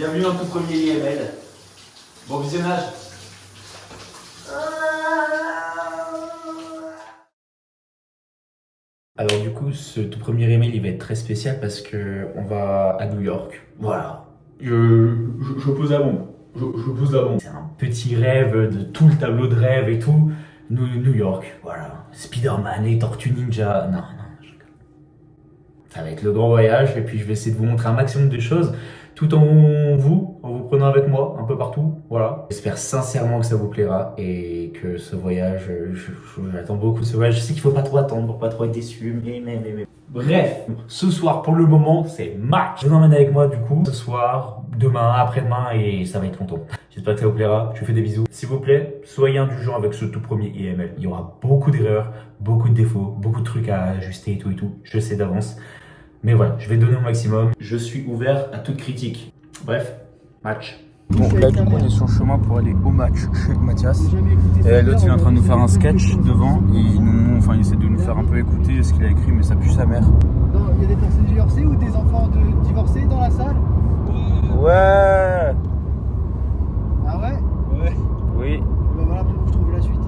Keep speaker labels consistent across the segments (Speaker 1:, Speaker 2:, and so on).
Speaker 1: Bienvenue dans tout premier IML. Bon visionnage. Alors du coup, ce tout premier email, il va être très spécial parce que on va à New York. Voilà. Je pose la bombe. Je pose la bombe. C'est un petit rêve de tout le tableau de rêve et tout. New York, voilà. Spider-Man, les Tortues Ninja. Non, je rigole. Ça va être le grand voyage et puis je vais essayer de vous montrer un maximum de choses tout en vous prenant avec moi un peu partout. Voilà. J'espère sincèrement que ça vous plaira et que ce voyage, j'attends beaucoup ce voyage. Je sais qu'il faut pas trop attendre pour pas trop être déçu, mais. Bref, ce soir pour le moment c'est match. Je vous emmène avec moi du coup ce soir, demain, après-demain et ça va être longtemps. J'espère que ça vous plaira. Je vous fais des bisous. S'il vous plaît, soyez indulgents avec ce tout premier IML. Il y aura beaucoup d'erreurs, beaucoup de défauts, beaucoup de trucs à ajuster et tout. Je sais d'avance. Mais voilà, je vais donner au maximum. Je suis ouvert à toute critique. Bref, match.
Speaker 2: Bon, là du coup on est sur le chemin pour aller au match chez Mathias. Et l'autre il est en train de nous faire un sketch devant et il essaie de nous faire un peu écouter ce qu'il a écrit mais ça pue sa mère.
Speaker 3: Il y a des personnes divorcées ou des enfants divorcés dans la salle?
Speaker 2: Ouais.
Speaker 3: Ah ouais?
Speaker 2: Ouais. Oui.
Speaker 3: Bah voilà, après je trouve la suite.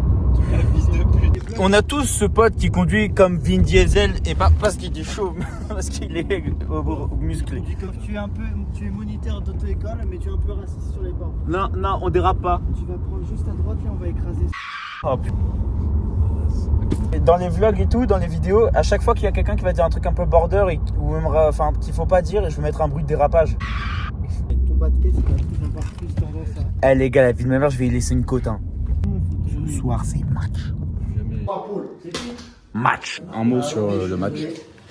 Speaker 2: On a tous ce pote qui conduit comme Vin Diesel et pas parce qu'il est chaud, parce qu'il est musclé.
Speaker 3: Tu es moniteur d'auto-école, mais tu es un peu raciste sur les bords.
Speaker 2: Non, on dérape pas.
Speaker 3: Tu vas prendre juste à droite et on va écraser.
Speaker 2: Oh, dans les vlogs et tout, dans les vidéos, à chaque fois qu'il y a quelqu'un qui va dire un truc un peu border ou même qu'il faut pas dire, je vais mettre un bruit de dérapage.
Speaker 3: Ton bas de caisse, il va avoir plus tendance à.
Speaker 2: Eh les gars, la vie de ma mère, je vais y laisser une côte. Hein. Ce soir, c'est match. Match. Un mot sur le match.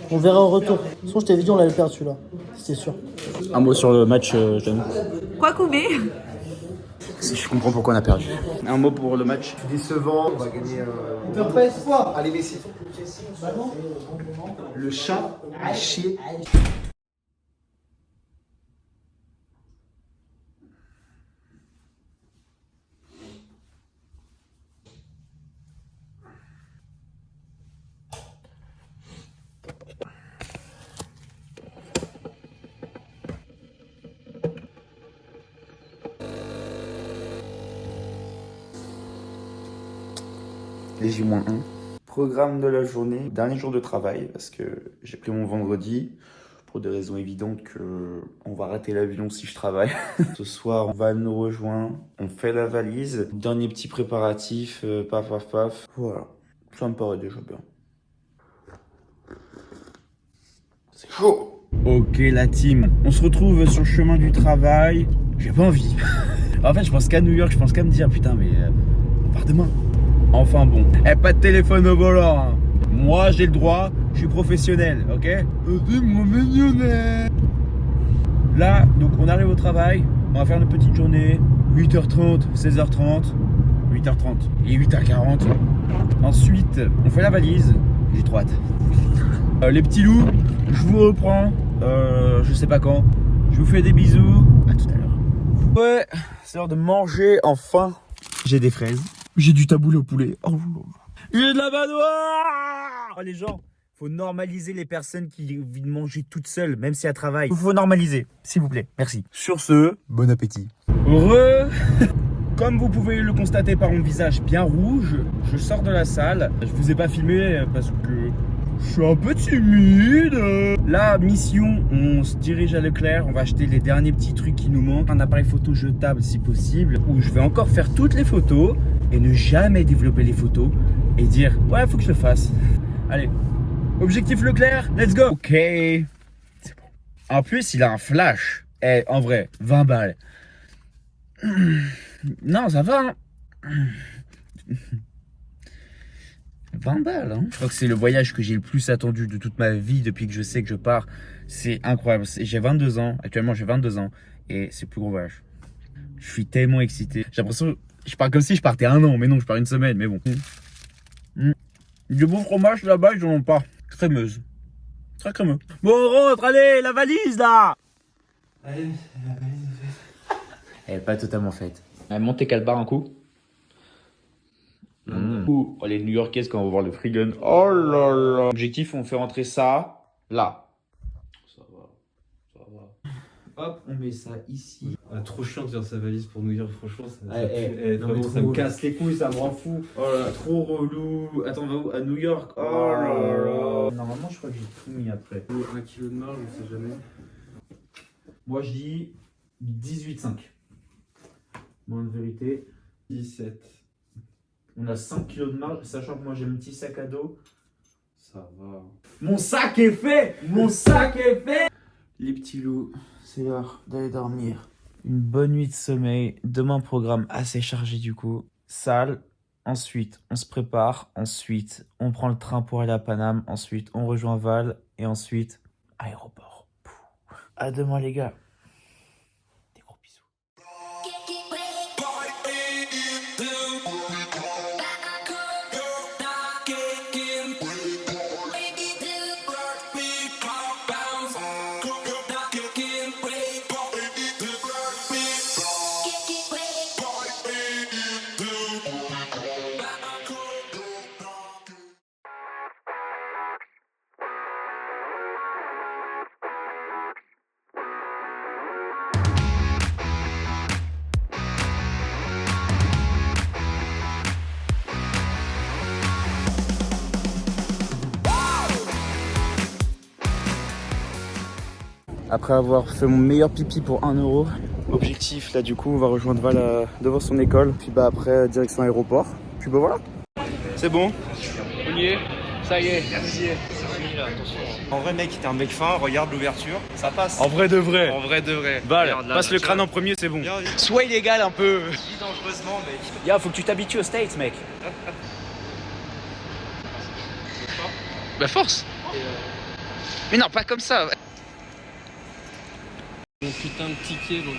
Speaker 3: On verra au retour. De toute façon, je t'avais dit, on l'avait perdu celui-là. C'est sûr.
Speaker 2: Un mot sur le match, Jeanne.
Speaker 4: Quoi couper?
Speaker 2: Je comprends pourquoi on a perdu. Un mot pour le match.
Speaker 1: Décevant, on va gagner.
Speaker 3: On perd pas espoir.
Speaker 1: Allez, Messi. Le chat a chié.
Speaker 2: Les J-1. Programme de la journée, dernier jour de travail parce que j'ai pris mon vendredi pour des raisons évidentes que on va rater l'avion si je travaille. Ce soir, on va nous rejoindre, on fait la valise, dernier petit préparatif, paf. Voilà, ça me paraît déjà bien. C'est chaud. Ok la team, on se retrouve sur le chemin du travail. J'ai pas envie. En fait, je pense qu'à New York, je pense qu'à me dire putain mais on part demain. Enfin bon, pas de téléphone au volant. Hein. Moi j'ai le droit, je suis professionnel, ok? C'est mon millionnaire. Là, donc on arrive au travail, on va faire notre petite journée, 8h30, 16h30, 8h30 et 8h40. Ensuite, on fait la valise, j'ai trop hâte. Les petits loups, je vous reprends, je sais pas quand. Je vous fais des bisous, à tout à l'heure. Ouais, c'est l'heure de manger enfin. J'ai des fraises. J'ai du taboulé au poulet. Oh, j'ai de la badoire. Oh, les gens, faut normaliser les personnes qui viennent manger toutes seules, même si elles travaillent. Faut normaliser, s'il vous plaît. Merci. Sur ce, bon appétit. Comme vous pouvez le constater par mon visage bien rouge, je sors de la salle. Je vous ai pas filmé parce que je suis un peu timide. La mission, on se dirige à Leclerc. On va acheter les derniers petits trucs qui nous manquent. Un appareil photo jetable si possible, où je vais encore faire toutes les photos et ne jamais développer les photos et dire ouais, faut que je le fasse. Allez, objectif Leclerc, let's go. Ok, c'est bon. En plus, il a un flash. En vrai, 20 balles. Non, ça va. Hein. 20 balles, hein. Je crois que c'est le voyage que j'ai le plus attendu de toute ma vie depuis que je sais que je pars. C'est incroyable. J'ai 22 ans. Actuellement, j'ai 22 ans. Et c'est le plus gros voyage. Je suis tellement excité. J'ai l'impression. Je pars comme si je partais 1 an. Mais non, je pars 1 semaine. Mais bon. Du bon fromage là-bas, ils n'en ont pas. Crémeuse. Très crémeux. Bon, on rentre. Allez, la valise là.
Speaker 1: Allez, la valise est faite.
Speaker 2: Elle est pas totalement faite. Elle monte Calbar un coup. Oh, les New-Yorkaises quand on va voir le free gun. Oh là là. Objectif, on fait rentrer ça là. Ça va. Hop, on met ça ici.
Speaker 4: Ah, trop chiant de faire sa valise pour New York, franchement. Ça,
Speaker 2: non, mais
Speaker 4: vraiment, ça
Speaker 2: trop.
Speaker 4: me casse les couilles, ça me rend fou.
Speaker 2: Oh là, trop relou. Attends, on va où? À New York. Oh là là. Normalement, je crois que j'ai tout mis après.
Speaker 4: 1 kilo de marge, on sait jamais.
Speaker 2: Moi, je dis 18,5. Moi, en vérité,
Speaker 4: 17.
Speaker 2: on a 5 kilos de marge, sachant que moi, j'ai mon petit sac à dos.
Speaker 4: Ça va.
Speaker 2: Mon sac est fait! Mon sac est fait! Les petits loups, c'est l'heure d'aller dormir. Une bonne nuit de sommeil. Demain, programme assez chargé du coup. Salle. Ensuite, on se prépare. Ensuite, on prend le train pour aller à Paname. Ensuite, on rejoint Val. Et ensuite, aéroport. Pouh. À demain, les gars. Des gros bisous. Après avoir fait mon meilleur pipi pour 1 euro, objectif là du coup on va rejoindre Val devant son école, puis bah après direction aéroport, puis bah voilà. C'est bon.
Speaker 5: On y est, ça y est, on y est. C'est fini là, attention. En vrai mec, t'es un mec fin, regarde l'ouverture, ça passe.
Speaker 2: En vrai de vrai.
Speaker 5: En vrai de vrai.
Speaker 2: Val,
Speaker 5: Regarde, là,
Speaker 2: passe le
Speaker 5: tiens.
Speaker 2: crâne en premier, c'est bon.
Speaker 5: Bien vu.
Speaker 2: Sois illégal un peu.
Speaker 5: Dis dangereusement mec.
Speaker 2: Ya, faut que tu t'habitues aux States mec.
Speaker 5: Bah force. Mais non, pas comme ça. Mon putain de ticket dans le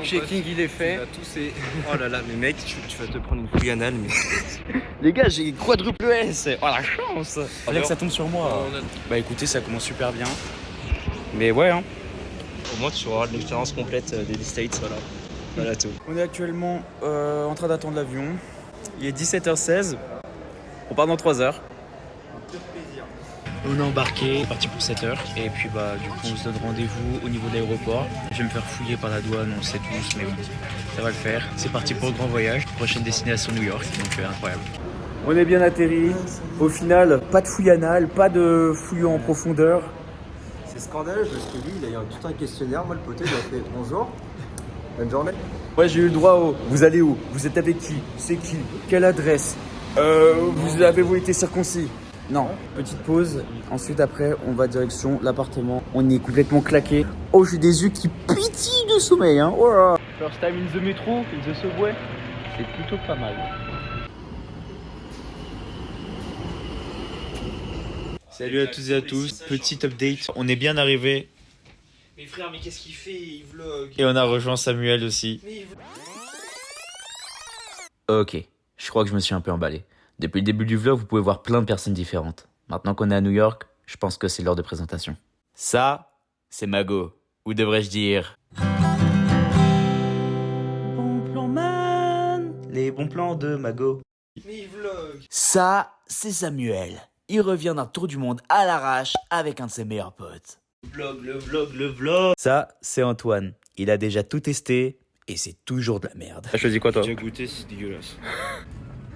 Speaker 5: de Checking il est fait. Oh là là, mais mec, tu vas te prendre une couille anale. Mais...
Speaker 2: Les gars, j'ai quadruple S. Oh la chance. Fallait que ça tombe sur moi.
Speaker 5: on a-
Speaker 2: Bah écoutez, ça commence super bien. Mais ouais hein.
Speaker 5: Au moins tu auras l'expérience complète des States, voilà. Voilà tout.
Speaker 2: On est actuellement en train d'attendre l'avion. Il est 17h16. On part dans 3 heures. On est embarqué, c'est parti pour 7h. Et puis bah du coup on se donne rendez-vous au niveau de l'aéroport. Je vais me faire fouiller par la douane, on le sait tous, mais bon, ça va le faire. C'est parti pour le grand voyage. Prochaine destination New York, donc incroyable. On est bien atterri. Au final, pas de fouille anale, pas de fouille en profondeur.
Speaker 6: C'est scandaleux parce que lui, il a eu tout un questionnaire. Moi, le poté, il a fait bonjour, bonne journée.
Speaker 2: Ouais, j'ai eu le droit au vous allez où? Vous êtes avec qui? C'est qui? Quelle adresse? Vous avez-vous été circoncis? Non. Petite pause. Ensuite, après, on va direction l'appartement. On est complètement claqué. Oh, j'ai des yeux qui pétillent de sommeil, hein. Oh là là. First time in the metro, in the subway. C'est plutôt pas mal. Salut à toutes et à tous. Petit update. On est bien arrivé.
Speaker 5: Mais frère, mais qu'est-ce qu'il fait? Il vlog.
Speaker 2: Et on a rejoint Samuel aussi. Ok, je crois que je me suis un peu emballé. Depuis le début du vlog, vous pouvez voir plein de personnes différentes. Maintenant qu'on est à New York, je pense que c'est l'heure de présentation. Ça, c'est Mago. Ou devrais-je dire... Bon plan man. Les bons plans de Mago.
Speaker 5: Mais il vlog.
Speaker 2: Ça, c'est Samuel. Il revient d'un tour du monde à l'arrache avec un de ses meilleurs potes. Le vlog. Ça, c'est Antoine. Il a déjà tout testé et c'est toujours de la merde. T'as choisi quoi toi?
Speaker 5: J'ai déjà goûté, c'est dégueulasse.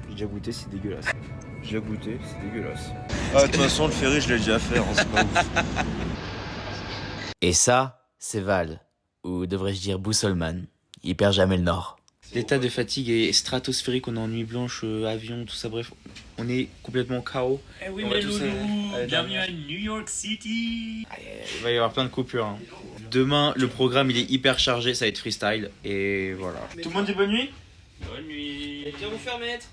Speaker 5: J'ai déjà goûté, c'est dégueulasse. J'ai déjà goûté, c'est dégueulasse. Ah, de toute façon, le ferry, je l'ai déjà fait, hein, c'est pas ouf.
Speaker 2: Et ça, c'est Val. Ou devrais-je dire Boussolman. Il perd jamais le nord. L'état de fatigue est stratosphérique, on est en nuit blanche, avion, tout ça, bref. On est complètement KO.
Speaker 1: Eh oui,
Speaker 2: On va
Speaker 1: mes
Speaker 2: tous,
Speaker 1: loulous, bienvenue à New York City.
Speaker 2: Il va y avoir plein de coupures. Hein. Demain, le programme il est hyper chargé, ça va être freestyle. Et voilà. Tout le monde dit bonne nuit?
Speaker 5: Bonne nuit. Viens vous faire mettre.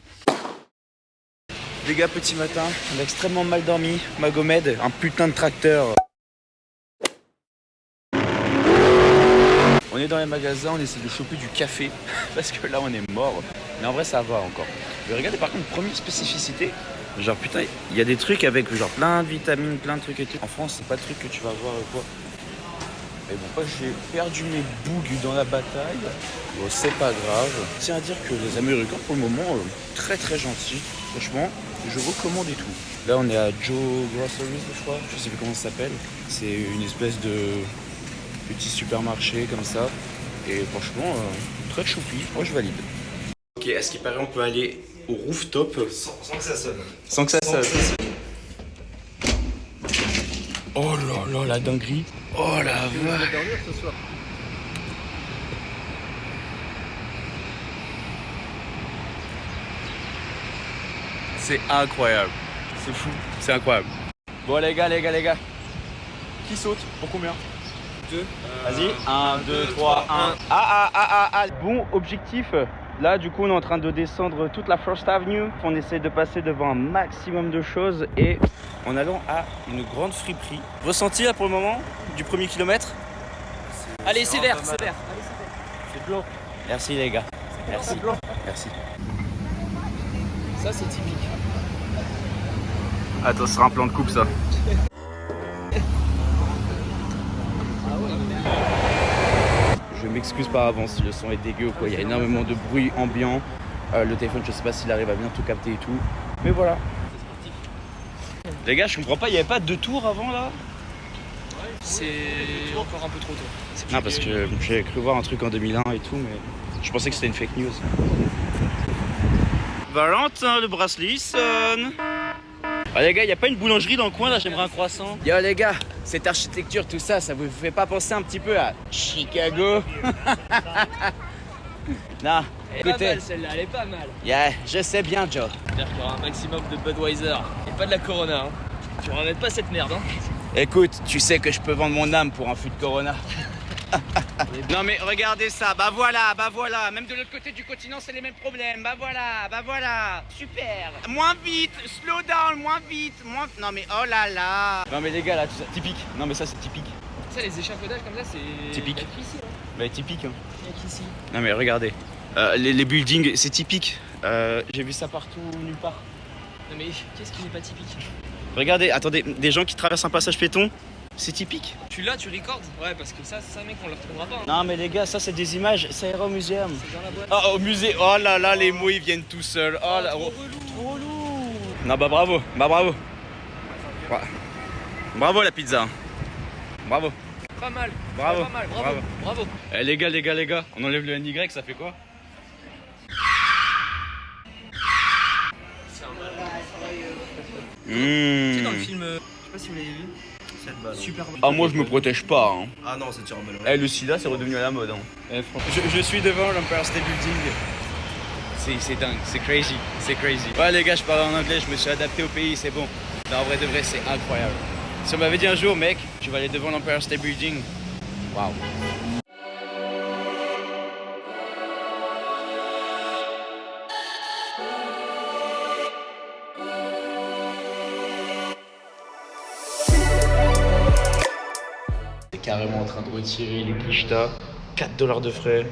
Speaker 2: Les gars, petit matin, on a extrêmement mal dormi. Magomed, un putain de tracteur. On est dans les magasins, on essaie de choper du café parce que là on est mort. Mais en vrai ça va encore. Mais regardez par contre, première spécificité, genre putain, il y a des trucs avec genre plein de vitamines, plein de trucs et tout. En France, c'est pas de trucs que tu vas voir quoi. Mais bon, moi j'ai perdu mes bougs dans la bataille. Bon, c'est pas grave. Tiens à dire que les Américains pour le moment, très très gentils. Franchement, je recommande et tout. Là on est à Joe Groceries je crois, je sais plus comment ça s'appelle. C'est une espèce de petit supermarché comme ça. Et franchement, très choupi, moi je valide. Ok, à ce qui paraît on peut aller au rooftop
Speaker 5: Sans que ça sonne.
Speaker 2: sans que ça sonne. Oh là là, la dinguerie. Oh la vache.
Speaker 6: dormir ce soir.
Speaker 2: C'est incroyable. C'est fou, c'est incroyable. Bon les gars. Qui saute? Pour combien? 2. Vas-y. 1, 2, 3, 1. Ah. Bon objectif. Là du coup on est en train de descendre toute la First Avenue. On essaie de passer devant un maximum de choses et en allant à une grande friperie. Ressenti là pour le moment du premier kilomètre?
Speaker 7: Allez, c'est vert, c'est vert.
Speaker 6: C'est blanc.
Speaker 2: Merci les gars. Merci. Merci.
Speaker 7: Ça, c'est typique.
Speaker 2: Attends, ce sera un plan de coupe ça. Je m'excuse par avance si le son est dégueu ou quoi, il y a énormément de bruit ambiant. Le téléphone, je sais pas s'il arrive à bien tout capter et tout. Mais voilà. Les gars, je comprends pas, il y avait pas 2 tours avant là?
Speaker 7: C'est encore un peu trop tôt.
Speaker 2: Non, parce que j'avais cru voir un truc en 2001 et tout, mais je pensais que c'était une fake news. Valentin, le bracelet sonne. Ah les gars, y a pas une boulangerie dans le coin là, j'aimerais un croissant. Yo les gars, cette architecture, tout ça, ça vous fait pas penser un petit peu à Chicago? Non,
Speaker 7: Elle est pas
Speaker 2: écoutez.
Speaker 7: mal celle-là, elle est pas mal.
Speaker 2: Yeah, je sais bien Joe.
Speaker 7: J'espère qu'il y aura un maximum de Budweiser et pas de la Corona. Hein. Tu ramènes pas cette merde. Hein.
Speaker 2: Écoute, tu sais que je peux vendre mon âme pour un fût de Corona. Non mais regardez ça, bah voilà, même de l'autre côté du continent c'est les mêmes problèmes, bah voilà, super. Moins vite, slow down, moins vite, non mais oh là là. Non mais les gars là, tout ça, typique, non mais ça c'est typique.
Speaker 7: Ça, les échafaudages comme ça, c'est.
Speaker 2: Typique.
Speaker 7: Il y a qu'ici, hein.
Speaker 2: Bah typique hein.
Speaker 7: Il y a qu'ici.
Speaker 2: Non mais regardez, les buildings c'est typique, j'ai vu ça partout, nulle part.
Speaker 7: Non, mais qu'est-ce qui n'est pas typique?
Speaker 2: Regardez, attendez, des gens qui traversent un passage piéton, c'est typique.
Speaker 7: Tu l'as, tu recordes? Ouais, parce que ça, mec, on le retrouvera pas. Hein.
Speaker 2: Non mais les gars, ça c'est des images, ça ira au muséum.
Speaker 7: C'est dans la boîte.
Speaker 2: Oh, au musée, oh là là, les mots ils viennent tout seuls. Oh là,
Speaker 7: Trop
Speaker 2: relou. Non bah bravo. Ouais. Bravo la pizza. Bravo.
Speaker 7: Pas mal.
Speaker 2: Bravo.
Speaker 7: Pas mal, bravo.
Speaker 2: Eh les gars, on enlève le NY, ça fait quoi?
Speaker 7: C'est un mal.
Speaker 2: Mmh.
Speaker 7: Tu sais, dans le film, je sais pas si vous l'avez vu.
Speaker 6: Cette balle.
Speaker 7: Super.
Speaker 2: Ah moi je me protège pas. Hein.
Speaker 6: Ah non, c'est tir en ballon.
Speaker 2: Eh le sida c'est redevenu à la mode. Hein. Je suis devant l'Empire State Building. C'est dingue, c'est crazy. Ouais les gars, je parle en anglais, je me suis adapté au pays, c'est bon. Non, en vrai de vrai, c'est incroyable. Si on m'avait dit un jour, mec, tu vas aller devant l'Empire State Building. Waouh. C'est carrément en train de retirer les quichetas. 4$ de frais.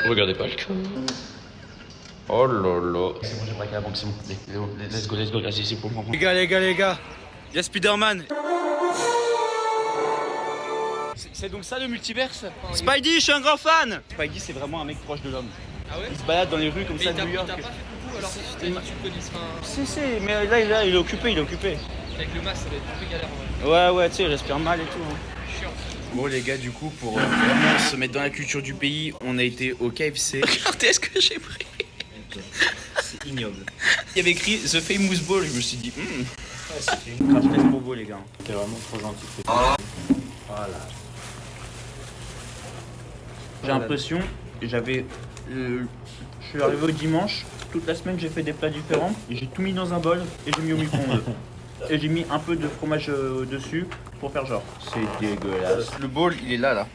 Speaker 2: Regardez pas le cas. Oh là là. C'est bon, j'ai braqué la banque, c'est bon. Let's go, vas-y, c'est pour moi. Les gars. Il y a Spider-Man. C'est donc ça le multiverse? Spidey, je suis un grand fan. Spidey, c'est vraiment un mec proche de l'homme.
Speaker 7: Ah ouais?
Speaker 2: Il se balade dans les rues comme
Speaker 7: Mais
Speaker 2: ça
Speaker 7: il
Speaker 2: de
Speaker 7: t'a
Speaker 2: New York.
Speaker 7: pas fait coucou alors que tu le connais.
Speaker 2: Si, mais là, il est occupé.
Speaker 7: Avec le masque, ça va être un peu galère en vrai.
Speaker 2: Ouais, tu sais, il respire mal et tout. Hein.
Speaker 7: Chiant.
Speaker 2: Bon les gars, du coup, pour vraiment se mettre dans la culture du pays, on a été au KFC. Regardez ce que j'ai pris.
Speaker 6: C'est ignoble.
Speaker 2: Il y avait écrit The Famous Ball, je me suis dit, Crash test pour vous les gars.
Speaker 1: T'es vraiment trop gentil.
Speaker 6: Voilà.
Speaker 2: J'ai l'impression, je suis arrivé au dimanche, toute la semaine j'ai fait des plats différents, et j'ai tout mis dans un bol et j'ai mis au micro-ondes. Et j'ai mis un peu de fromage dessus pour faire genre. C'est dégueulasse. Le bol, il est là.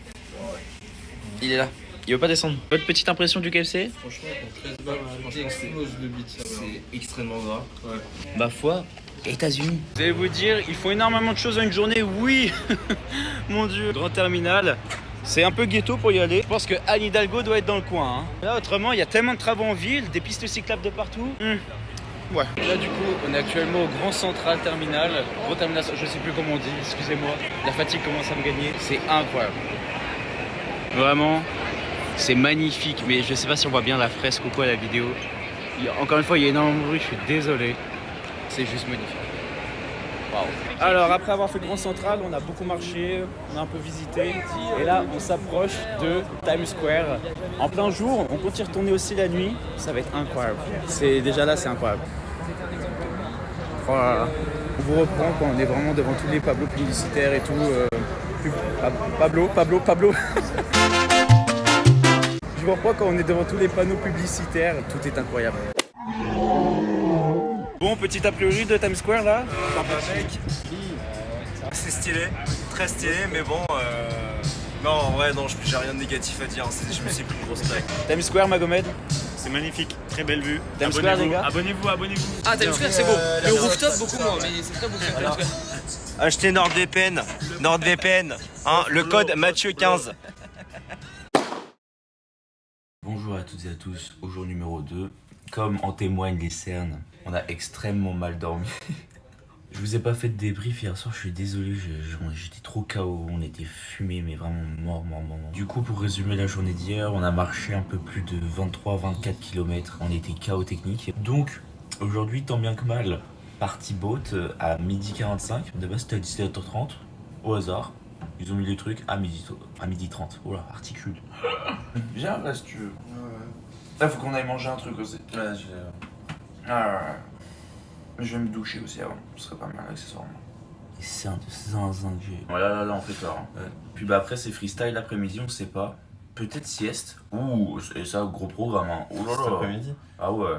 Speaker 2: Il est là. Il veut pas descendre. Votre petite impression du KFC?
Speaker 4: Franchement, pour 13 balles, c'est explose le beat.
Speaker 6: C'est extrêmement gras.
Speaker 4: Ouais.
Speaker 2: Ma foi, États-Unis. Vous allez vous dire, ils font énormément de choses en une journée, oui. Mon dieu. Grand terminal. C'est un peu ghetto pour y aller. Je pense que Anne Hidalgo doit être dans le coin. Hein. Là, autrement, il y a tellement de travaux en ville, des pistes cyclables de partout. Ouais. Là, du coup, on est actuellement au Grand Central Terminal. Gros terminal, je sais plus comment on dit, excusez-moi. La fatigue commence à me gagner. C'est incroyable. Vraiment, c'est magnifique. Mais je sais pas si on voit bien la fresque ou quoi à la vidéo. Encore une fois, il y a énormément de bruit, je suis désolé. C'est juste magnifique. Waouh. Alors après avoir fait le Grand Central, on a beaucoup marché, on a un peu visité. Et là, on s'approche de Times Square. En plein jour, on compte y retourner aussi la nuit. Ça va être incroyable. C'est déjà là, c'est incroyable. Voilà. On vous reprend quand on est vraiment devant tous les tableaux publicitaires et tout. Pablo. Je vous reprends quand on est devant tous les panneaux publicitaires. Tout est incroyable. Bon, petit a priori de Times Square là.
Speaker 5: C'est stylé, très stylé, mais bon. Non, en vrai, non, j'ai rien de négatif à dire. Je me suis pris une grosse claque.
Speaker 2: Times Square, Magomed.
Speaker 8: C'est magnifique, très belle vue.
Speaker 2: Times Square, les gars.
Speaker 8: Abonnez-vous.
Speaker 7: Ah, Times Square, c'est beau. Le rooftop, beaucoup moins, mais c'est très beau Times Square.
Speaker 5: Achetez NordVPN, hein, le code Mathieu15.
Speaker 2: Bonjour à toutes et à tous, au jour numéro 2. Comme en témoignent les cernes, on a extrêmement mal dormi. Je vous ai pas fait de débrief hier soir, je suis désolé, j'étais trop KO, on était fumé, mais vraiment mort. Du coup, pour résumer la journée d'hier, on a marché un peu plus de 23-24 km, on était KO technique. Donc, aujourd'hui, tant bien que mal, partie boat à 12h45, de base c'était à 17h30, au hasard. Ils ont mis les trucs à 12h30, oh là, articule. Viens là si tu veux. Là, faut qu'on aille manger un truc aussi. Là, je vais me doucher aussi avant, ce serait pas mal accessoirement. Et c'est un de zinzin que j'ai. Oh là, on fait tard. Hein. Ouais. Puis bah après, c'est freestyle l'après-midi, on sait pas. Peut-être sieste. Ouh, et ça, gros programme. Hein. Oh là là.
Speaker 5: Cet après-midi.
Speaker 2: Ah ouais.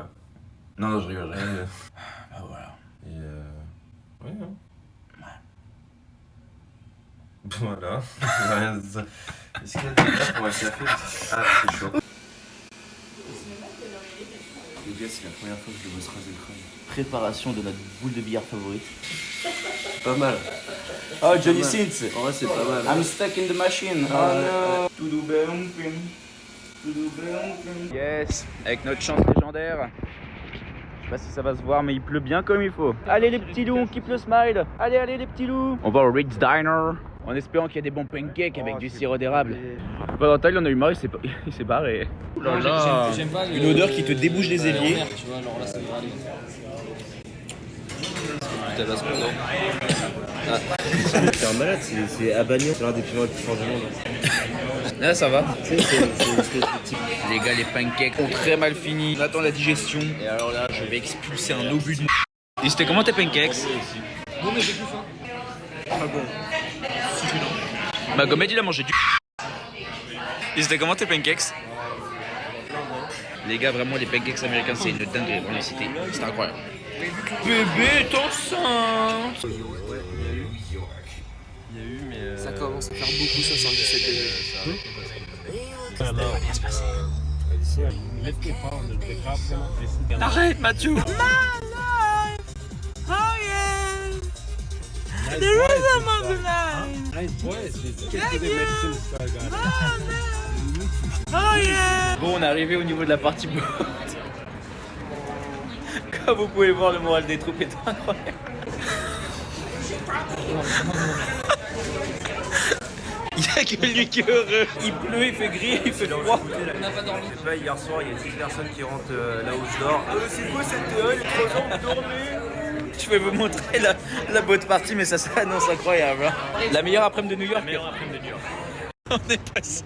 Speaker 2: Non, je rigole. Bah voilà.
Speaker 5: Et ouais, hein.
Speaker 2: Ouais.
Speaker 5: Voilà. Est-ce qu'il y a des gars pour un café? Ah, c'est chaud. Les gars, c'est la première fois que je vais se raser le crâne.
Speaker 2: Préparation de notre boule de billard favorite.
Speaker 6: Pas mal.
Speaker 2: Oh, Johnny Sins.
Speaker 6: En vrai, c'est pas mal.
Speaker 2: I'm stuck in the machine. Oh no. Yes, avec notre chante légendaire. Je sais pas si ça va se voir, mais il pleut bien comme il faut. Allez les petits loups, on kiffe le smile. Allez les petits loups. On va au Rick's Diner. En espérant qu'il y a des bons pancakes avec du sirop d'érable. Valentin, il en a eu marre, il s'est barré. Oh là là.
Speaker 7: J'aime pas
Speaker 2: Une odeur qui te débouche les éviers.
Speaker 7: Tu vois, alors là, ça devrait aller.
Speaker 6: Tabasco, non? C'est un malade, c'est à Bagnon, c'est l'un des piments les plus forts du monde.
Speaker 2: Là, ça va.
Speaker 6: Tu sais, c'est une espèce de type.
Speaker 2: Les gars, les pancakes ont très mal fini. On attend la digestion. Et alors là, je vais expulser un obus de... Et c'était comment tes pancakes?
Speaker 7: Bon, mais j'ai plus faim.
Speaker 6: Pas bon.
Speaker 2: Magomed, il a mangé du... Et c'était comment tes pancakes? Les gars, vraiment, les pancakes américains, c'est une dinguerie. Vraiment, c'était incroyable. Bébé, t'es enceinte!
Speaker 6: Il y a eu, mais.
Speaker 7: Ça commence à faire beaucoup, 77 degrés.
Speaker 2: Arrête, Mathieu! Bon, on est arrivé au niveau de la partie boat. Comme vous pouvez voir, le moral des troupes est incroyable. Il n'y a que lui qui est heureux. Il pleut, il fait gris, il fait froid.
Speaker 7: On n'a pas dormi.
Speaker 6: Là, hier soir, il y a 10 personnes qui rentrent là où je dors. C'est quoi cette il est 3 ans, vous dormez?
Speaker 2: Je vais vous montrer la boat party, mais ça s'annonce incroyable. Hein. La meilleure après-midi de New York. On est passé.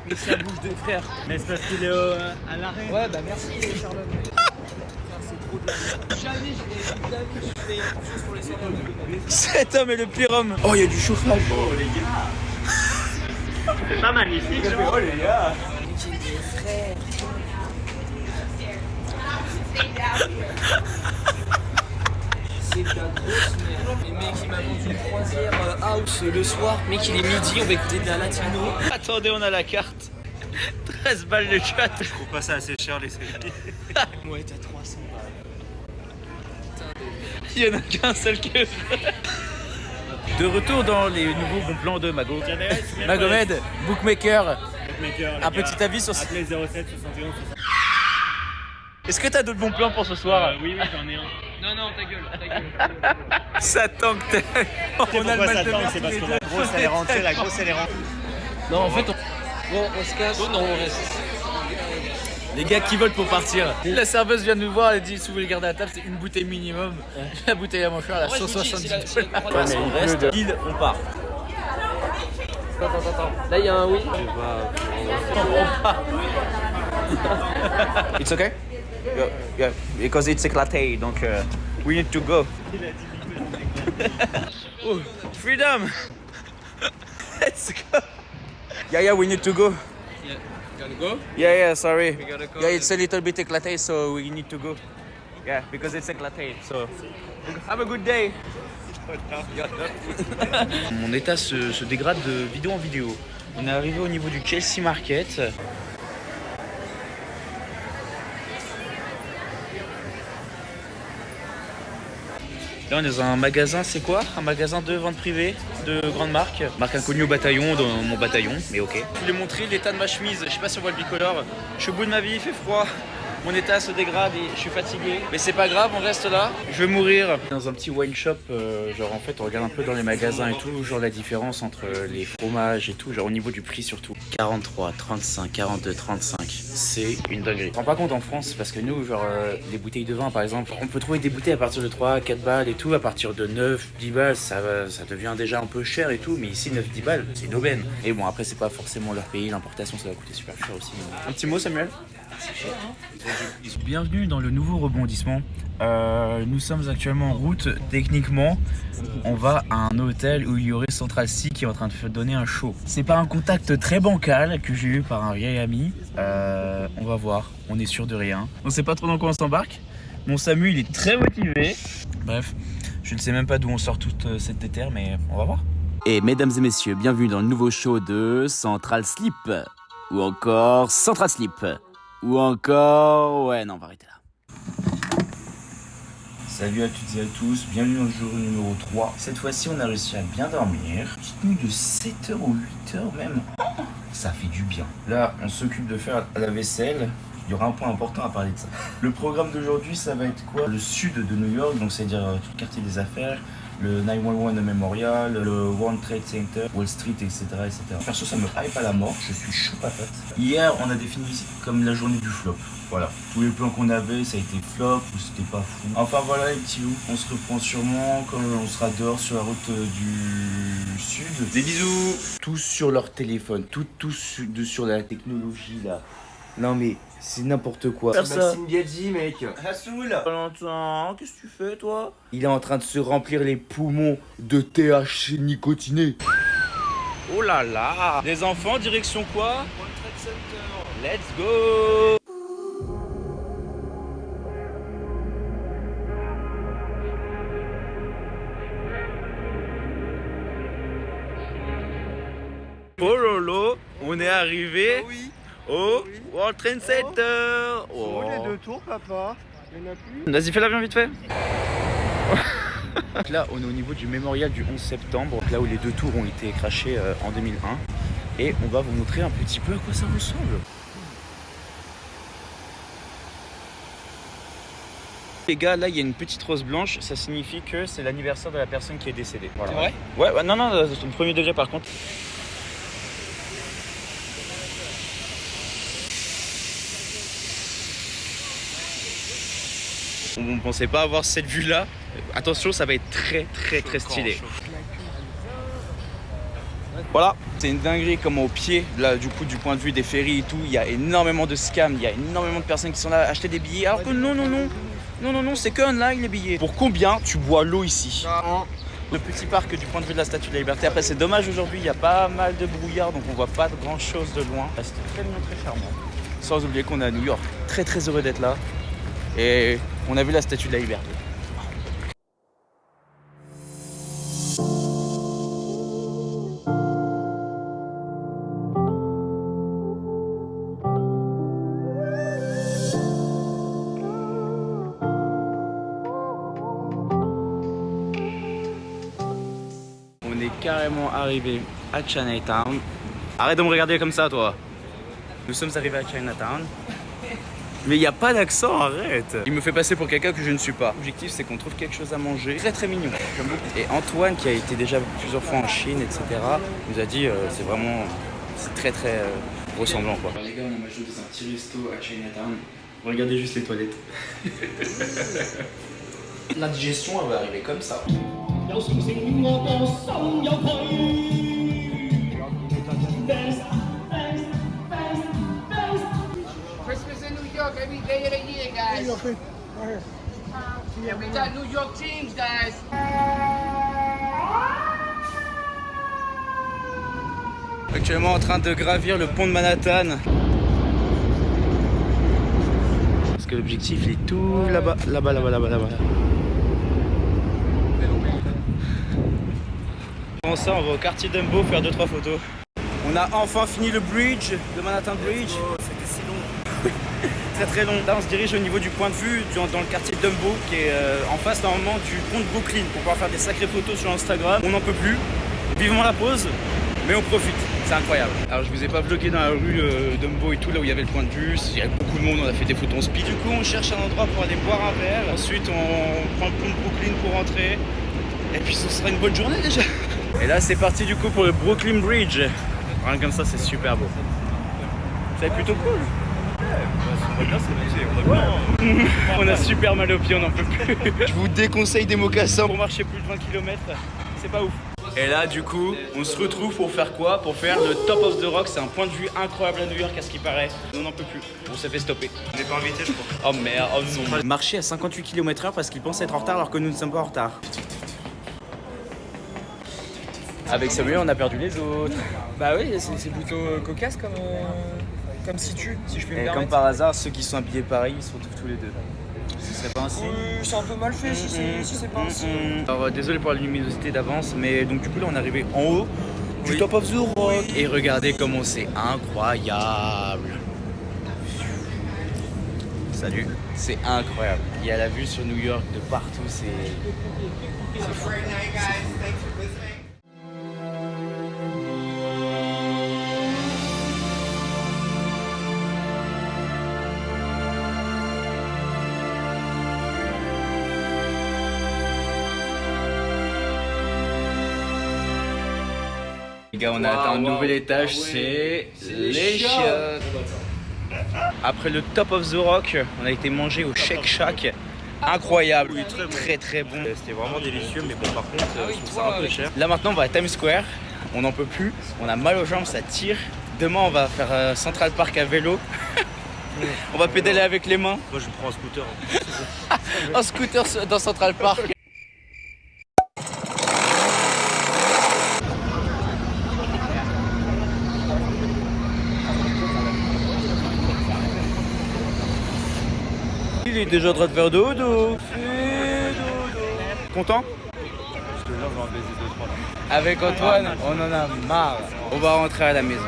Speaker 7: Mais ça bouge de frère.
Speaker 8: Mais c'est parce qu'il est à l'arrêt.
Speaker 7: Ouais, bah merci Charlotte. C'est trop de la jamais je fais quelque chose pour les soirées.
Speaker 2: Cet homme est le pire homme. Oh, il y a du chauffage.
Speaker 8: Oh les gars. C'est pas magnifique, genre.
Speaker 2: Oh les gars.
Speaker 7: J'ai des frères. C'est de la grosse merde. Les mecs, il m'a vendu une croisière house le soir. Mec, il est midi, on va écouter de la latino.
Speaker 2: Attendez, on a la carte. 13 balles le chat.
Speaker 5: Je trouve pas ça assez cher, les séries.
Speaker 7: Ouais, t'as 300 balles.
Speaker 2: Il y en a qu'un seul que... De retour dans les nouveaux bons plans de Mago. Magomed, bookmaker. Un petit avis sur...
Speaker 8: Appelez 07 71 60.
Speaker 2: Est-ce que t'as d'autres bons plans pour ce soir?
Speaker 8: Oui, j'en ai un.
Speaker 7: Non, ta gueule.
Speaker 2: Ça tank. On a le mal de mer.
Speaker 8: C'est parce que la grosse elle est rentrée,
Speaker 7: Non, en fait, on se casse. Oh non, on reste.
Speaker 2: Les gars qui volent pour partir. La serveuse vient de nous voir, elle dit si vous voulez garder à table, c'est une bouteille minimum. La bouteille à mon frère, elle a 170 $.
Speaker 6: Ouais, mais il reste. Il, on part.
Speaker 7: Attends. Là, il y a un oui.
Speaker 5: It's okay? Yeah, because it's éclaté, donc we need to go. Oh, freedom! Let's go! Yeah, we need to go.
Speaker 4: Yeah. Gotta go?
Speaker 5: Yeah, sorry.
Speaker 4: We gotta go.
Speaker 5: Yeah, it's a little bit éclaté, so we need to go. Yeah, because it's éclaté, so have a good day. Mon état se dégrade de vidéo en vidéo. On est arrivé au niveau du Chelsea Market. Là on est dans un magasin, c'est quoi? Un magasin de vente privée de grandes marques. Marque inconnue au bataillon, dans mon bataillon, mais ok. Je voulais montrer l'état de ma chemise, je sais pas si on voit le bicolore. Je suis au bout de ma vie, il fait froid. Mon état se dégrade et je suis fatigué. Mais c'est pas grave, on reste là. Je vais mourir. Dans un petit wine shop, genre en fait on regarde un peu dans les magasins et tout, genre la différence entre les fromages et tout, genre au niveau du prix surtout. 43, 35, 42, 35. C'est une dinguerie. Je me rends pas compte en France parce que nous, genre les bouteilles de vin par exemple, on peut trouver des bouteilles à partir de 3, 4 balles et tout, à partir de 9, 10 balles, ça devient déjà un peu cher et tout, mais ici 9, 10 balles, c'est une aubaine. Et bon, après c'est pas forcément leur pays, l'importation ça va coûter super cher aussi. Un petit mot Samuel? Bienvenue dans le nouveau rebondissement. Nous sommes actuellement en route. Techniquement, on va à un hôtel où il y aurait Central C qui est en train de donner un show. C'est par un contact très bancal que j'ai eu par un vieil ami. On va voir, on est sûr de rien. On sait pas trop dans quoi on s'embarque. Mon Samu, il est très motivé. Bref, je ne sais même pas d'où on sort toute cette déterre, mais on va voir.
Speaker 2: Et mesdames et messieurs, bienvenue dans le nouveau show de Central Slip. Ou encore Central Slip. Ou encore... Ouais, non, on va arrêter là. Salut à toutes et à tous, bienvenue dans le jour numéro 3. Cette fois-ci, on a réussi à bien dormir. Petite nuit de 7h ou 8h même. Ça fait du bien. Là, on s'occupe de faire la vaisselle. Il y aura un point important à parler de ça. Le programme d'aujourd'hui, ça va être quoi? Le sud de New York, donc c'est-à-dire tout le quartier des affaires, le 911 Memorial, le World Trade Center, Wall Street, etc. Perso, ça me hype à la mort, je suis chaud patate. Hier, on a défini comme la journée du flop. Voilà, tous les plans qu'on avait, ça a été flop ou c'était pas fou. Enfin voilà les petits loups, on se reprend sûrement quand on sera dehors sur la route du sud. Des bisous. Tous sur leur téléphone, tous sur la technologie là. Non mais c'est n'importe quoi.
Speaker 6: C'est Maxime Biaggi, mec.
Speaker 2: Hassoul, Valentin, qu'est-ce que tu fais toi? Il est en train de se remplir les poumons de THC nicotiné. Oh là là. Les enfants, direction quoi? World Trade Center. Let's go. Oh lolo, on est arrivé au World Trade Center.
Speaker 3: Oh, les deux tours, papa. Il y en a plus.
Speaker 2: Vas-y, fais l'avion vite fait. Là, on est au niveau du mémorial du 11 septembre, là où les deux tours ont été crashés en 2001. Et on va vous montrer un petit peu à quoi ça ressemble. Les gars, là il y a une petite rose blanche, ça signifie que c'est l'anniversaire de la personne qui est décédée. Voilà.
Speaker 7: C'est vrai?
Speaker 2: Ouais, non, c'est le premier degré par contre. On pensait pas avoir cette vue là. Attention, ça va être très stylé. Voilà, c'est une dinguerie comme au pied, là du coup du point de vue des ferries et tout, il y a énormément de scams, il y a énormément de personnes qui sont là à acheter des billets, alors que non, c'est que online les billets. Pour combien tu bois l'eau ici? Le petit parc du point de vue de la Statue de la Liberté. Après c'est dommage aujourd'hui, il y a pas mal de brouillard donc on voit pas de grand chose de loin. C'était très mignon, très charmant. Sans oublier qu'on est à New York, très heureux d'être là. Et on a vu la Statue de la Liberté. On est carrément arrivé à Chinatown. Arrête de me regarder comme ça, toi. Nous sommes arrivés à Chinatown. Mais il n'y a pas d'accent, arrête. Il me fait passer pour quelqu'un que je ne suis pas. L'objectif, c'est qu'on trouve quelque chose à manger. Très mignon, j'aime beaucoup. Et Antoine, qui a été déjà plusieurs fois en Chine, etc., nous a dit c'est très
Speaker 5: ressemblant quoi. Alors, les gars, on a mangé dans un petit resto à Chinatown. Regardez juste les toilettes. La digestion, elle va arriver comme ça.
Speaker 9: Christmas in New York every day of the year, guys. Yeah, we got New York teams, guys.
Speaker 5: Actuellement en train de gravir le pont de Manhattan. Parce que l'objectif il est tout là-bas, là-bas. Avant ça, on va au quartier Dumbo faire 2-3 photos. On a enfin fini le bridge, le Manhattan Bridge.
Speaker 6: C'était si long.
Speaker 5: Très très long. Là on se dirige au niveau du point de vue dans le quartier Dumbo qui est en face normalement du pont de Brooklyn pour pouvoir faire des sacrées photos sur Instagram. On n'en peut plus. Vivement la pause, mais on profite. C'est incroyable. Alors je vous ai pas vlogué dans la rue Dumbo et tout, là où il y avait le point de vue. Il y avait beaucoup de monde, on a fait des photos en speed. Du coup on cherche un endroit pour aller boire un verre. Ensuite on prend le pont de Brooklyn pour rentrer. Et puis ce sera une bonne journée déjà. Et là c'est parti du coup pour le Brooklyn Bridge. Rien comme ça c'est super beau. C'est plutôt cool. On a super mal aux pieds, on n'en peut plus. Je vous déconseille des mocassins pour marcher plus de 20 km. C'est pas ouf. Et là du coup on se retrouve pour faire quoi? Pour faire le Top of the Rock. C'est un point de vue incroyable à New York à ce qui paraît. On n'en peut plus, on s'est fait stopper.
Speaker 8: On n'est pas invité, je crois.
Speaker 5: Oh merde, oh non. Marcher à 58 km/h parce qu'ils pensent être en retard alors que nous ne sommes pas en retard. Avec Samuel on a perdu les autres.
Speaker 7: Bah oui, c'est plutôt cocasse comme situ, si je puis me
Speaker 5: Et
Speaker 7: permettre.
Speaker 5: comme par hasard, ceux qui sont habillés pareil ils se retrouvent tous les deux. Ce serait pas ainsi?
Speaker 7: C'est un peu mal fait si c'est pas ainsi.
Speaker 5: Alors désolé pour la luminosité d'avance, mais donc du coup là on est arrivé en haut du Top of the Rock. Et regardez comment c'est incroyable. Salut, c'est incroyable. Il y a la vue sur New York de partout, c'est fou. Les gars, on a atteint un nouvel étage, c'est les chiottes. Après le Top of the Rock, on a été manger au Shake Shack. Incroyable, très très bon.
Speaker 8: C'était vraiment délicieux, mais bon, par contre, je trouve ça un peu cher.
Speaker 5: Là maintenant, on va à Times Square. On n'en peut plus. On a mal aux jambes, ça tire. Demain, on va faire Central Park à vélo. On va pédaler avec les mains.
Speaker 8: Moi, je prends un scooter.
Speaker 5: Un scooter dans Central Park. Il est déjà en train de faire dodo. Content?
Speaker 8: Parce que là, on va en baiser 2-3 là.
Speaker 5: Avec Antoine, on en a marre. On va rentrer à la maison.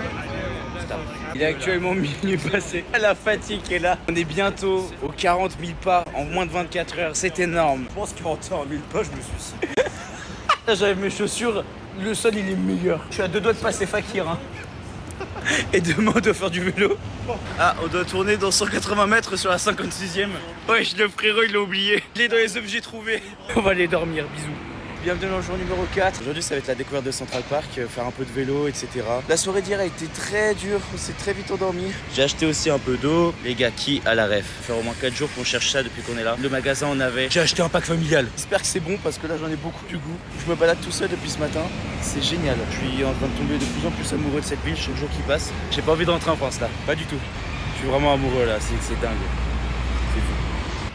Speaker 5: Stop. Il est actuellement minuit passé. La fatigue est là. On est bientôt aux 40 000 pas en moins de 24 heures. C'est énorme.
Speaker 8: Je pense qu'en rentrer en 1000 pas, je me suicide.
Speaker 5: Là, j'avais mes chaussures. Le sol, il est meilleur. Je suis à 2 doigts de passer fakir. Hein. Et demain, on doit faire du vélo. Ah, on doit tourner dans 180 mètres sur la 56e. Wesh, le frérot, il l'a oublié. Il est dans les objets trouvés. On va aller dormir. Bisous. Bienvenue dans le jour numéro 4. Aujourd'hui, ça va être la découverte de Central Park, faire un peu de vélo, etc. La soirée d'hier a été très dure, on s'est très vite endormi. J'ai acheté aussi un peu d'eau. Les gars, qui a la ref? Ça fait au moins 4 jours qu'on cherche ça depuis qu'on est là. Le magasin, on avait. J'ai acheté un pack familial. J'espère que c'est bon parce que là, j'en ai beaucoup du goût. Je me balade tout seul depuis ce matin. C'est génial. Je suis en train de tomber de plus en plus amoureux de cette ville chaque jour qui passe. J'ai pas envie de rentrer en France là, pas du tout. Je suis vraiment amoureux là, c'est dingue. C'est fou.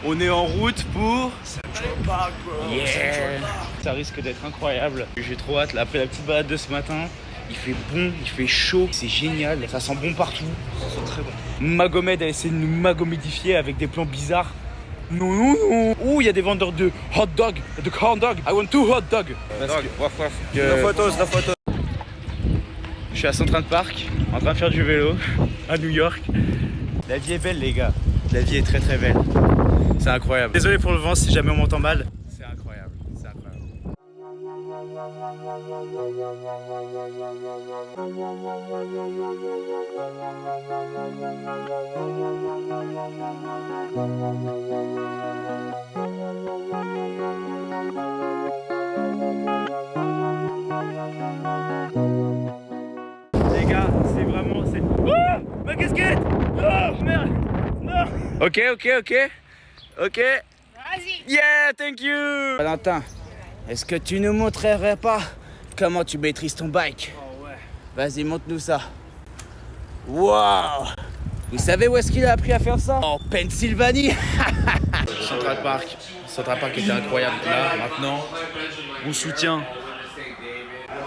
Speaker 5: On est en route pour Central Park, bro. Yeah. Ça risque d'être incroyable. J'ai trop hâte. Là, après la petite balade de ce matin, il fait bon, il fait chaud, c'est génial. Ça sent bon partout. Ça sent très bon. Magomed a essayé de nous magomédifier avec des plans bizarres. Non, non, non. Ouh, il y a des vendeurs de hot dog, de corn dog. I want 2 hot dog.
Speaker 8: La photo, c'est la photo.
Speaker 5: Je suis à Central Park, en train de faire du vélo, à New York. La vie est belle, les gars. La vie est très très belle. C'est incroyable. Désolé pour le vent si jamais on m'entend mal. C'est incroyable, c'est incroyable. Les gars, c'est vraiment...
Speaker 2: Ok. Yeah, thank you. Valentin, est-ce que tu nous montrerais pas comment tu maîtrises ton bike?
Speaker 7: Oh ouais.
Speaker 2: Vas-y, montre-nous ça. Waouh! Vous savez où est-ce qu'il a appris à faire ça? En Pennsylvanie. Central Park était incroyable. Là, maintenant, on soutient.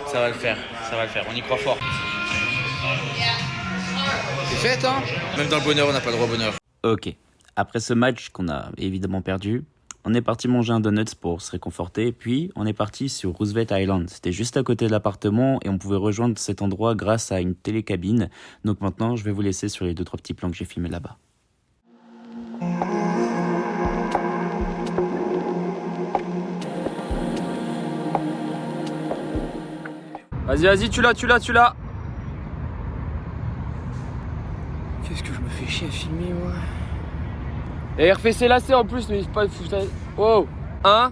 Speaker 2: Ça va le faire, on y croit fort. C'est fait, hein? Même dans le bonheur, on n'a pas le droit au bonheur. Ok, après ce match qu'on a évidemment perdu, on est parti manger un donut pour se réconforter, puis on est parti sur Roosevelt Island. C'était juste à côté de l'appartement et on pouvait rejoindre cet endroit grâce à une télécabine. Donc maintenant, je vais vous laisser sur les 2-3 petits plans que j'ai filmés là-bas. Vas-y, tu l'as.
Speaker 7: Qu'est-ce que je me fais chier à filmer, moi?
Speaker 2: Et refais ses lacets en plus, mais pas foutre. Wow! Hein?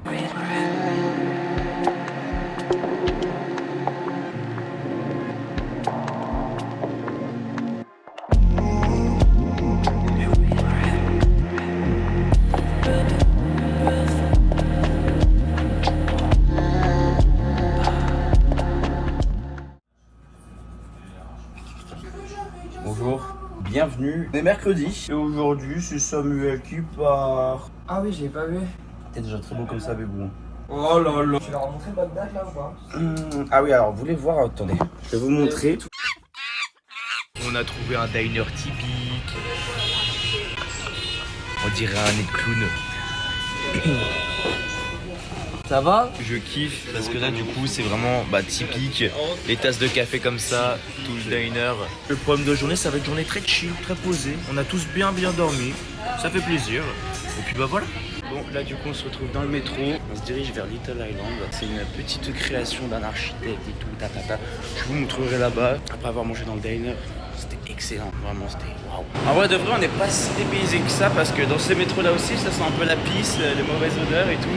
Speaker 2: Bonjour, bienvenue. C'est mercredi et aujourd'hui c'est Samuel qui part.
Speaker 7: Ah oui, je l'ai pas vu.
Speaker 2: T'es déjà très beau comme ça, bébou.
Speaker 7: Oh là là. Tu leur as montré Bagdad là ou pas?
Speaker 2: Ah oui, alors vous voulez voir, attendez, je vais vous montrer. On a trouvé un diner typique. On dirait un nez de clown.
Speaker 7: Ça va?
Speaker 2: Je kiffe parce que là du coup c'est vraiment typique, les tasses de café comme ça, tout le diner. Le problème de journée, ça va être une journée très chill, très posée. On a tous bien dormi, ça fait plaisir. Et puis voilà. Bon là du coup on se retrouve dans le métro, on se dirige vers Little Island. C'est une petite création d'un architecte et tout, Je vous montrerai là-bas. Après avoir mangé dans le diner, c'était excellent, vraiment c'était waouh. En vrai de vrai on n'est pas si dépaysé que ça parce que dans ces métros là aussi ça sent un peu la pisse, les mauvaises odeurs et tout.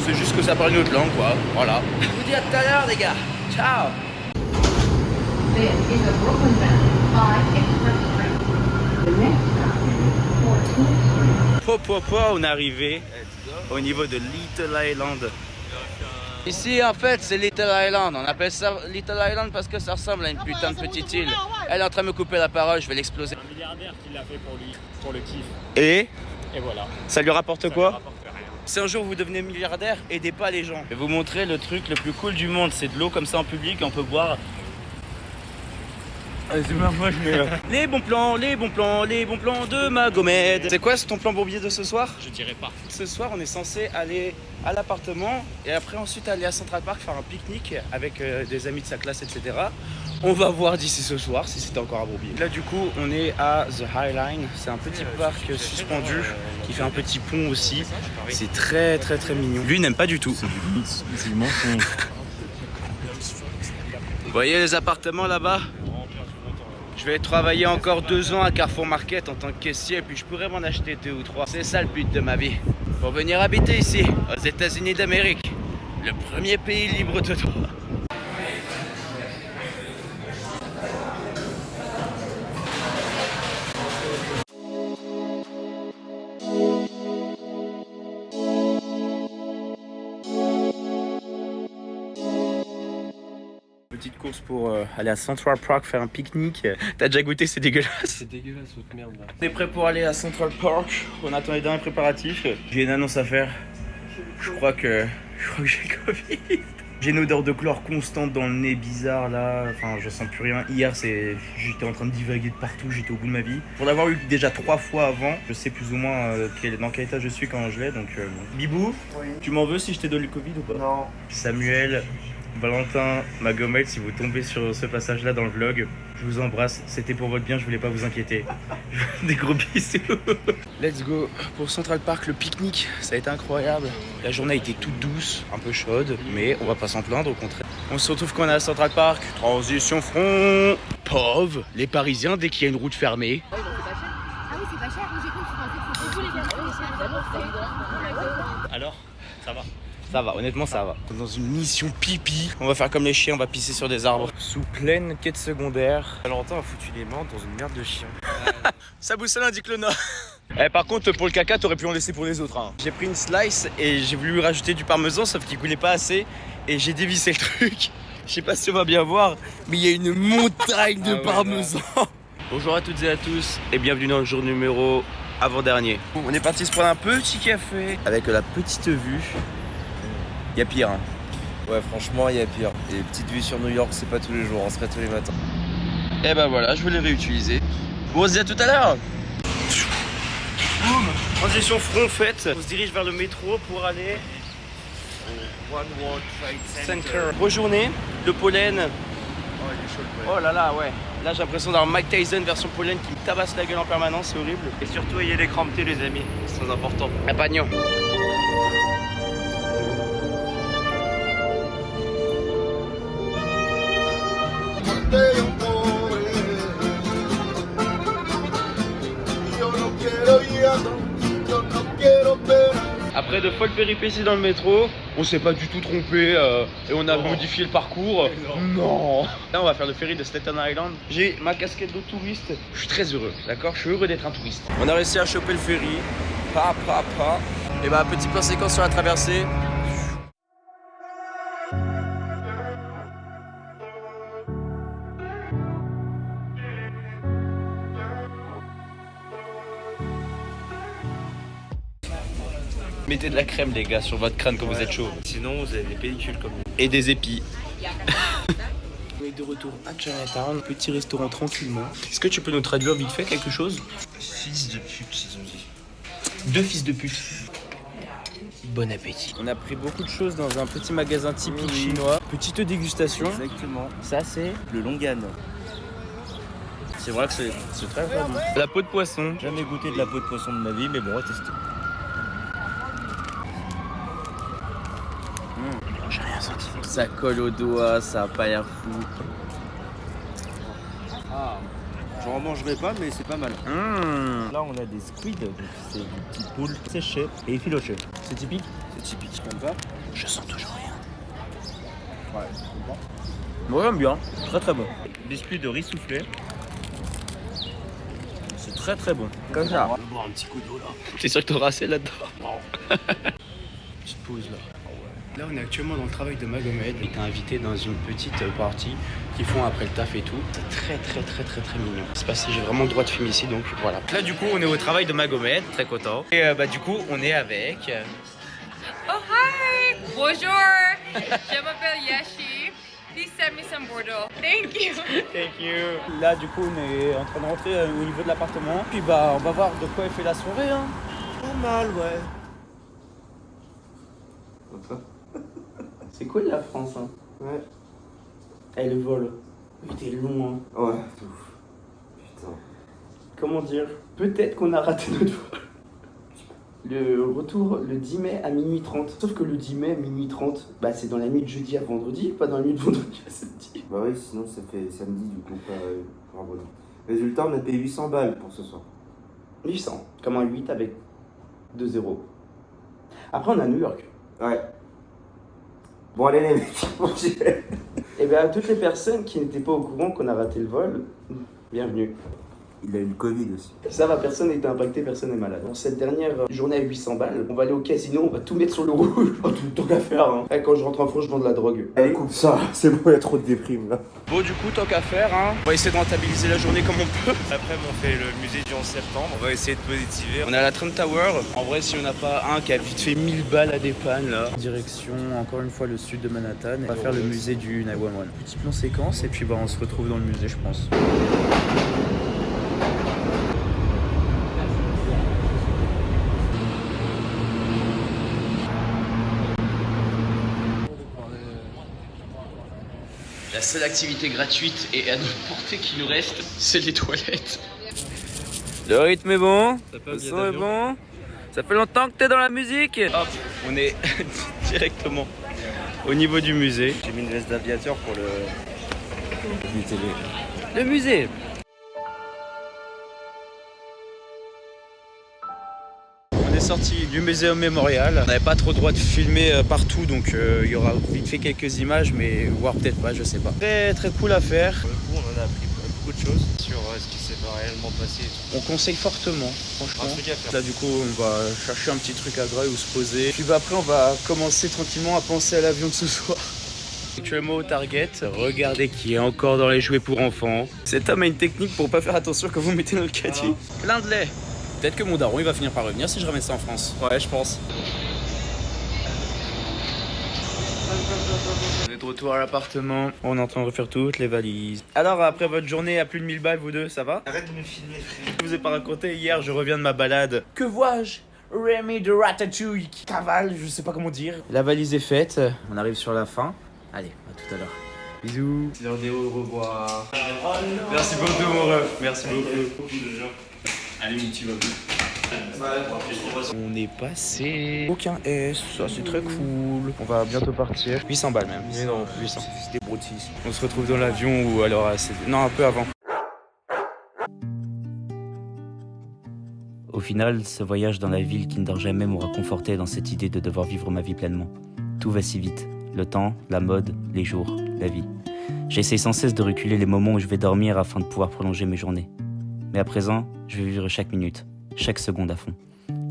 Speaker 2: C'est juste que ça parle une autre langue, quoi. Voilà. Je vous dis à tout à l'heure, les gars. Ciao. On est arrivé au niveau de Little Island. Ici, en fait, c'est Little Island. On appelle ça Little Island parce que ça ressemble à une putain de petite île. Elle est en train de me couper la parole, je vais l'exploser.
Speaker 8: Un milliardaire qui l'a fait pour le kiff.
Speaker 2: Et
Speaker 8: voilà.
Speaker 2: ça lui rapporte quoi?
Speaker 8: Rapporte rien.
Speaker 2: Si un jour vous devenez milliardaire, aidez pas les gens. Je vais vous montrer le truc le plus cool du monde. C'est de l'eau comme ça en public, on peut boire. Les bons plans de Magomed. C'est quoi ton plan bourbier de ce soir?
Speaker 8: Je dirais pas.
Speaker 2: Ce soir, on est censé aller à l'appartement et après ensuite aller à Central Park faire un pique-nique avec des amis de sa classe, etc. On va voir d'ici ce soir si c'était encore à Bourbier. Là du coup on est à The High Line, c'est un petit parc suspendu qui fait un petit pont aussi. C'est très mignon. Lui n'aime pas du tout. C'est du mensonge. Vous voyez les appartements là-bas? Je vais travailler encore 2 ans à Carrefour Market en tant que caissier et puis je pourrais m'en acheter 2 ou 3. C'est ça le but de ma vie. Pour venir habiter ici, aux États-Unis d'Amérique. Le premier pays libre de droit. Petite course pour aller à Central Park faire un pique-nique. T'as déjà goûté, c'est dégueulasse.
Speaker 7: C'est dégueulasse votre merde là.
Speaker 2: On est prêt pour aller à Central Park. On attend les derniers préparatifs. J'ai une annonce à faire. Je crois que j'ai Covid. J'ai une odeur de chlore constante dans le nez bizarre là. Enfin, je sens plus rien. Hier, j'étais en train de divaguer de partout. J'étais au bout de ma vie. Pour l'avoir eu déjà 3 fois avant, je sais plus ou moins dans quel état je suis quand je l'ai. Donc, bon. Bibou,
Speaker 3: Oui.
Speaker 2: tu m'en veux si je t'ai donné le Covid ou pas?
Speaker 3: Non.
Speaker 2: Samuel, Valentin, Magomed, si vous tombez sur ce passage-là dans le vlog, je vous embrasse. C'était pour votre bien, je voulais pas vous inquiéter. Des gros bisous. Let's go pour Central Park, le pique-nique. Ça a été incroyable. La journée a été toute douce, un peu chaude, mais on va pas s'en plaindre, au contraire. On se retrouve quand on est à Central Park. Transition front. Pauvre, les Parisiens, dès qu'il y a une route fermée.
Speaker 9: Ah oui, c'est pas cher. J'ai cru que tu pensais que
Speaker 8: Alors, ça va.
Speaker 2: Ça va, honnêtement ça va. Dans une mission pipi, on va faire comme les chiens, on va pisser sur des arbres. Sous pleine quête secondaire.
Speaker 6: Valentin a foutu les mains dans une merde de chien.
Speaker 2: Sa boussole indique le nord. Eh, par contre, pour le caca, t'aurais pu en laisser pour les autres. Hein. J'ai pris une slice et j'ai voulu rajouter du parmesan, sauf qu'il coulait pas assez. Et j'ai dévissé le truc. Je sais pas si on va bien voir, mais il y a une montagne de parmesan. Bonjour à toutes et à tous et bienvenue dans le jour numéro avant-dernier. On est parti se prendre un petit café avec la petite vue. Il y a pire. Hein.
Speaker 6: Ouais, franchement, il y a pire. Les petites vues sur New York, c'est pas tous les jours, on se fait tous les matins.
Speaker 2: Et ben voilà, je voulais réutiliser. Bon, on se dit à tout à l'heure. Boum. Transition front faite. On se dirige vers le métro pour aller au One World Trade Center. Rejournée, le pollen.
Speaker 6: Oh, il est chaud le
Speaker 2: Oh là là, ouais. Là, j'ai l'impression d'avoir Mike Tyson version pollen qui me tabasse la gueule en permanence, c'est horrible.
Speaker 8: Et surtout, ayez les cramptés, les amis. C'est très important.
Speaker 2: Un pagnon. Après de folles péripéties dans le métro, on s'est pas du tout trompé et on a modifié le parcours. Non. Là on va faire le ferry de Staten Island. J'ai ma casquette de touriste. Je suis très heureux, d'accord? Je suis heureux d'être un touriste. On a réussi à choper le ferry. Et bah petit plan séquence sur la traversée. Mettez de la crème les gars sur votre crâne quand vous êtes chaud.
Speaker 8: Sinon, vous avez des pellicules comme nous.
Speaker 2: Et des épis. On est de retour à Chinatown, petit restaurant tranquillement. Est-ce que tu peux nous traduire vite fait quelque chose?
Speaker 8: Fils de pute, ils ont dit.
Speaker 2: Deux fils de pute. Bon appétit. On a pris beaucoup de choses dans un petit magasin typique chinois. Petite dégustation.
Speaker 6: Exactement.
Speaker 2: Ça c'est
Speaker 6: Le Longan.
Speaker 2: c'est vrai que c'est très bon. La peau de poisson.
Speaker 6: Jamais goûté de la peau de poisson de ma vie, mais bon, on va tester.
Speaker 2: J'ai rien senti. Ça colle au doigt, ça a pas l'air fou.
Speaker 6: Ah, j'en mangerai pas, mais c'est pas mal. Là, on a des squids, donc c'est du petit poule séché et effiloché.
Speaker 2: C'est typique.
Speaker 6: C'est typique comme ça.
Speaker 2: Je sens toujours rien.
Speaker 6: Ouais, c'est bon.
Speaker 2: Moi j'aime bien, très très bon.
Speaker 6: Biscuit de riz soufflé.
Speaker 2: C'est très très bon. Comme ça.
Speaker 8: On va boire un petit coup d'eau là.
Speaker 2: T'es sûr que t'auras assez là-dedans? Petite pause là. Là on est actuellement dans le travail de Magomed. On était invité dans une petite partie qu'ils font après le taf et tout. C'est très mignon. C'est parce que j'ai vraiment le droit de filmer ici donc voilà. Là du coup on est au travail de Magomed, très content. Et bah du coup on est avec...
Speaker 10: Oh hi! Bonjour! Je m'appelle Yashi. Please send me some Bordeaux. Thank you!
Speaker 2: Thank you. Là du coup on est en train de rentrer au niveau de l'appartement. Puis bah on va voir de quoi elle fait la soirée hein.
Speaker 6: Pas mal, ouais.
Speaker 2: C'est cool la France hein.
Speaker 6: Ouais.
Speaker 2: Elle le vol. Il était long hein.
Speaker 6: Ouais, ouf. Putain.
Speaker 2: Comment dire? Peut-être qu'on a raté notre vol. Le retour le 10 mai à minuit 30. Sauf que le 10 mai, minuit 30, bah c'est dans la nuit de jeudi à vendredi, pas dans la nuit de vendredi à samedi.
Speaker 6: Bah oui, sinon ça fait samedi du coup, pas vendredi. Résultat, on a payé 800 balles pour ce soir.
Speaker 2: 800, comme un 8 avec 2 zéros. Après on est à New York.
Speaker 6: Ouais. Bon allez les mecs, bon,
Speaker 2: Et bien à toutes les personnes qui n'étaient pas au courant qu'on a raté le vol, bienvenue.
Speaker 6: Il a eu le Covid aussi.
Speaker 2: Ça va, personne n'a été impacté, personne n'est malade. Dans cette dernière journée à 800 balles, on va aller au casino, on va tout mettre sur le rouge. Oh, tout le temps qu'à faire hein. Et quand je rentre en France, je vends de la drogue.
Speaker 6: Allez, coupe ça, c'est bon, il y a trop de déprime là.
Speaker 2: Bon du coup, tant qu'à faire, hein, on va essayer de rentabiliser la journée comme on peut.
Speaker 8: Après, on fait le musée du 11 septembre. On va essayer de positiver.
Speaker 2: On est à la Trump Tower. En vrai, si on n'a pas un qui a vite fait 1000 balles à dépanne là. Direction, encore une fois, le sud de Manhattan. On va faire le musée du 911. Petit plan séquence et puis bah on se retrouve dans le musée, je pense. La seule activité gratuite et à notre portée qui nous reste, c'est les toilettes. Le rythme est bon, le son est bon. Ça fait longtemps que t'es dans la musique. Hop, on est directement au niveau du musée.
Speaker 6: J'ai mis une veste d'aviateur pour le télé.
Speaker 2: Le musée. On est sorti du Muséum Mémorial. On n'avait pas trop le droit de filmer partout, donc il y aura vite fait quelques images, mais voire peut-être pas, je sais pas. Très très cool à faire.
Speaker 6: Pour le coup, on en a appris beaucoup de choses sur ce qui s'est pas réellement passé.
Speaker 5: On conseille fortement, franchement.
Speaker 6: Un truc à faire.
Speaker 5: Là du coup on va chercher un petit truc à Grail où se poser. Puis bah après on va commencer tranquillement à penser à l'avion de ce soir. Actuellement au Target, regardez qui est encore dans les jouets pour enfants. Cet homme a une technique pour pas faire attention quand vous mettez dans le caddie. Plein de lait. Peut-être que mon daron il va finir par revenir si je ramène ça en France. Ouais, je pense. On est de retour à l'appartement. On est en train de refaire toutes les valises. Alors après votre journée à plus de 1000 balles vous deux, ça va?
Speaker 6: Arrête de me filmer, frère.
Speaker 5: Je vous ai pas raconté, hier je reviens de ma balade. Que vois-je? Rémi de Ratatouille qui cavale, je sais pas comment dire. La valise est faite, on arrive sur la fin. Allez, à tout à l'heure. Bisous.
Speaker 6: Au revoir.
Speaker 5: Merci beaucoup mon ref, merci beaucoup. Allez mon petit Bob. On est passé. Aucun S, ça c'est très cool. On va bientôt partir. 800 balles même.
Speaker 6: Mais non,
Speaker 5: 800.
Speaker 6: c'était brotis.
Speaker 5: On se retrouve dans l'avion ou alors non, un peu avant.
Speaker 11: Au final, ce voyage dans la ville qui ne dort jamais m'aura conforté dans cette idée de devoir vivre ma vie pleinement. Tout va si vite. Le temps, la mode, les jours, la vie. J'essaie sans cesse de reculer les moments où je vais dormir afin de pouvoir prolonger mes journées. Mais à présent, je vais vivre chaque minute, chaque seconde à fond.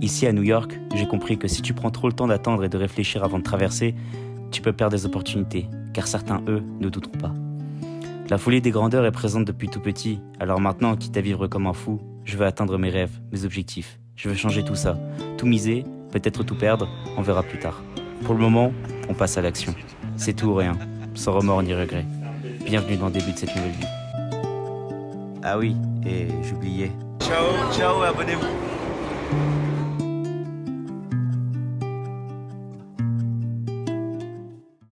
Speaker 11: Ici à New York, j'ai compris que si tu prends trop le temps d'attendre et de réfléchir avant de traverser, tu peux perdre des opportunités, car certains, eux, ne douteront pas. La folie des grandeurs est présente depuis tout petit, alors maintenant, quitte à vivre comme un fou, je veux atteindre mes rêves, mes objectifs. Je veux changer tout ça, tout miser, peut-être tout perdre, on verra plus tard. Pour le moment, on passe à l'action. C'est tout ou rien, sans remords ni regrets. Bienvenue dans le début de cette nouvelle vie. Ah oui, et j'oubliais.
Speaker 5: Ciao, ciao, abonnez-vous.